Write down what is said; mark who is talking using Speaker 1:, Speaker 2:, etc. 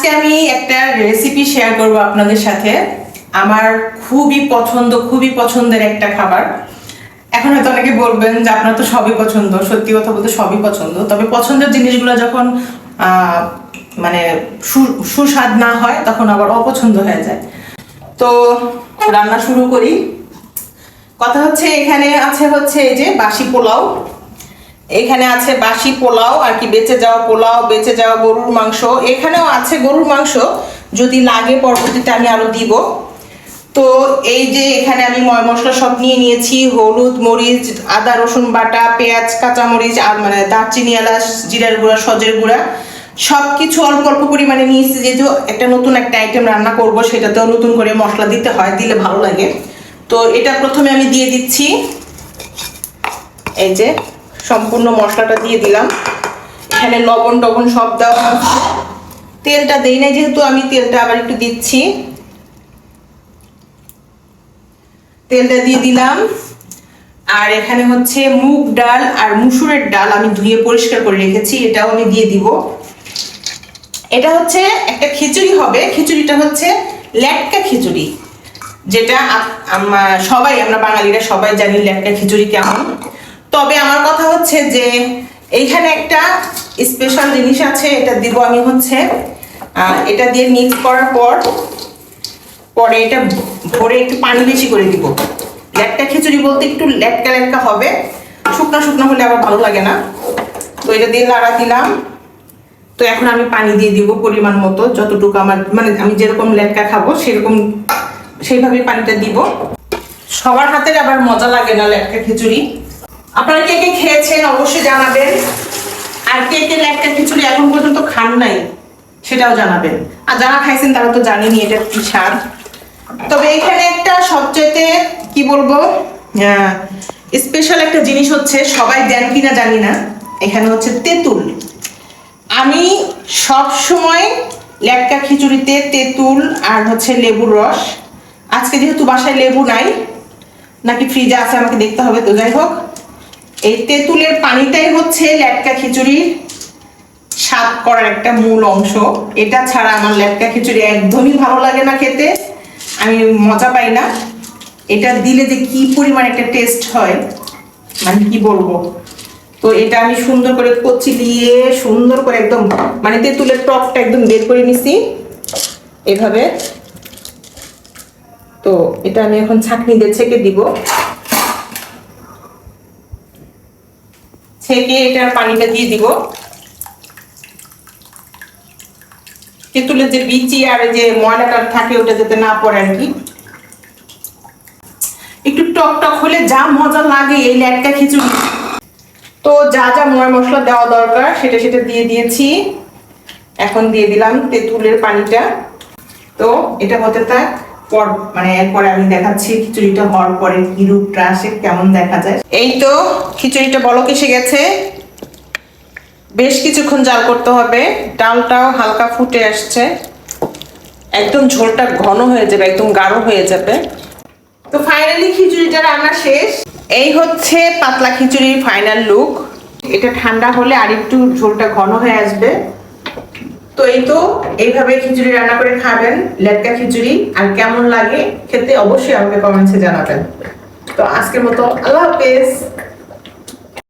Speaker 1: আজকে আমি একটা রেসিপি শেয়ার করব আপনাদের সাথে। আমার খুবই পছন্দের একটা খাবার। এখন হয়তো অনেকে বলবেন যে আপনার তো সবই পছন্দ, সত্যি কথা বলতে সবই পছন্দ, তবে পছন্দের জিনিসগুলো যখন মানে সুস্বাদ না হয় তখন আবার অপছন্দ হয়ে যায়। তো রান্না শুরু করি। কথা হচ্ছে এখানে আছে হচ্ছে এই যে বাসি পোলাও, এখানে আছে বাসি পোলাও আর কি, বেঁচে যাওয়া পোলাও, বেঁচে যাওয়া গরুর মাংস, এখানেও আছে গরুর মাংস, যদি লাগে পরবর্তীতে আমি আরো দিব। তো এই যে এখানে আমি ময় মশলা সব নিয়ে নিয়েছি, হলুদ, মরিচ, আদা রসুন বাটা, পেঁয়াজ, কাঁচামরিচ, আর মানে দারচিনি, এলাচ, জিরার গুঁড়া, সজের গুঁড়া, সবকিছু অল্প অল্প পরিমাণে নিয়েছি, যেহেতু একটা নতুন একটা আইটেম রান্না করব, সেটাতেও নতুন করে মশলা দিতে হয়, দিলে ভালো লাগে। তো এটা প্রথমে আমি দিয়ে দিচ্ছি, এই যে সম্পূর্ণ মশলাটা দিয়ে দিলাম। এখানে লবণ টবণ সব দেওয়া, তেলটা দেই না যেহেতু, আমি তেলটা আবার একটু দিচ্ছি, তেলটা দিয়ে দিলাম। আর এখানে হচ্ছে মুগ ডাল আর মুসুরের ডাল আমি ধুয়ে পরিষ্কার করে রেখেছি, এটাও আমি দিয়ে দিব। এটা হচ্ছে একটা খিচুড়ি হবে, খিচুড়িটা হচ্ছে লেটকা খিচুড়ি, যেটা আমরা বাঙালিরা সবাই জানি লেটকা খিচুড়ি কেমন। তবে আমার কথা হচ্ছে যে এইখানে একটা স্পেশাল জিনিস আছে, এটা দিব আমি হচ্ছে এটা দিয়ে মিক্স করার পরে এটা ভরে একটু পানি বেশি করে দিব। লেটকা খিচুড়ি বলতে একটু লেটকা লেটকা হবে, শুকনো শুকনো হলে আবার ভালো লাগে না। তো এটা দিয়ে লাড়া দিলাম। তো এখন আমি পানি দিয়ে দিব পরিমাণ মতো, যতটুকু আমার মানে আমি যেরকম লেটকা খাবো সেরকম সেইভাবে পানিটা দিব। সবার হাতের আবার মজা লাগে না লেটকা খিচুড়ি। আপনারা কে কে খেয়েছেন অবশ্যই জানাবেন, আর কে কে লেটকা খিচুড়ি এখন পর্যন্ত খান নাই সেটাও জানাবেন। আর যারা খাইছেন তারা তো জানেনই এটা কি স্বাদ। তবে এখানে একটা সবচেয়ে কি বলবো স্পেশাল একটা জিনিস হচ্ছে, সবাই দেন কিনা জানি না, এখানে হচ্ছে তেঁতুল। আমি সব সময় লেটকা খিচুড়িতে তেঁতুল আর হচ্ছে লেবুর রস, আজকে যেহেতু বাসায় লেবু নাই, নাকি ফ্রিজে আছে আমাকে দেখতে হবে, তো যাই হোক এই তেঁতুলের পানিটাই হচ্ছে লেটকা খিচুড়ির স্বাদ করার একটা মূল অংশ। এটা ছাড়া আমার লেটকা খিচুড়ি একদমই ভালো লাগে না খেতে, আমি মজা পাই না। এটা দিলে যে কি পরিমাণ একটা টেস্ট হয় মানে কি বলবো। তো এটা আমি সুন্দর করে কচলিয়ে সুন্দর করে একদম মানে তেঁতুলের টকটা একদম বের করে নিছি এভাবে। তো এটা আমি এখন ছাঁকনি দিয়ে ছেঁকে দিব, ছেঁকে এটার পানিটা দিয়ে দিব। তেঁতুলের যে বিচি আর যে ময়লাটা থাকে ওটা যাতে না পড়ে আর কি। একটু টক টক হলে যা মজা লাগে এই লেটকা খিচুড়ি। তো যা যা ময় মশলা দেওয়া দরকার সেটা সেটা দিয়ে দিয়েছি। এখন দিয়ে দিলাম তেঁতুলের পানিটা। তো এটা হতে থাক, মানে এরপরে আমি দেখাচ্ছি খিচুড়িটা হওয়ার পরে কি রূপটা আসে, কেমন দেখা যায়। এই তো খিচুড়িটা বলক এসে গেছে, বেশ কিছুক্ষণ জাল করতে হবে, ডালটাও হালকা ফুটে আসছে, একদম ঝোলটা ঘন হয়ে যাবে, একদম গাঢ় হয়ে যাবে। তো ফাইনালি খিচুড়িটা রান্না শেষ। এই হচ্ছে পাতলা খিচুড়ির ফাইনাল লুক। এটা ঠান্ডা হলে আরেকটু ঝোলটা ঘন হয়ে আসবে। তো এই তো এইভাবে খিচুড়ি রান্না করে খাবেন, লেটকা খিচুড়ি। আর কেমন লাগে খেতে অবশ্যই আমাকে কমেন্টসে জানাবেন। তো আজকের মতো আল্লাহ হাফেজ।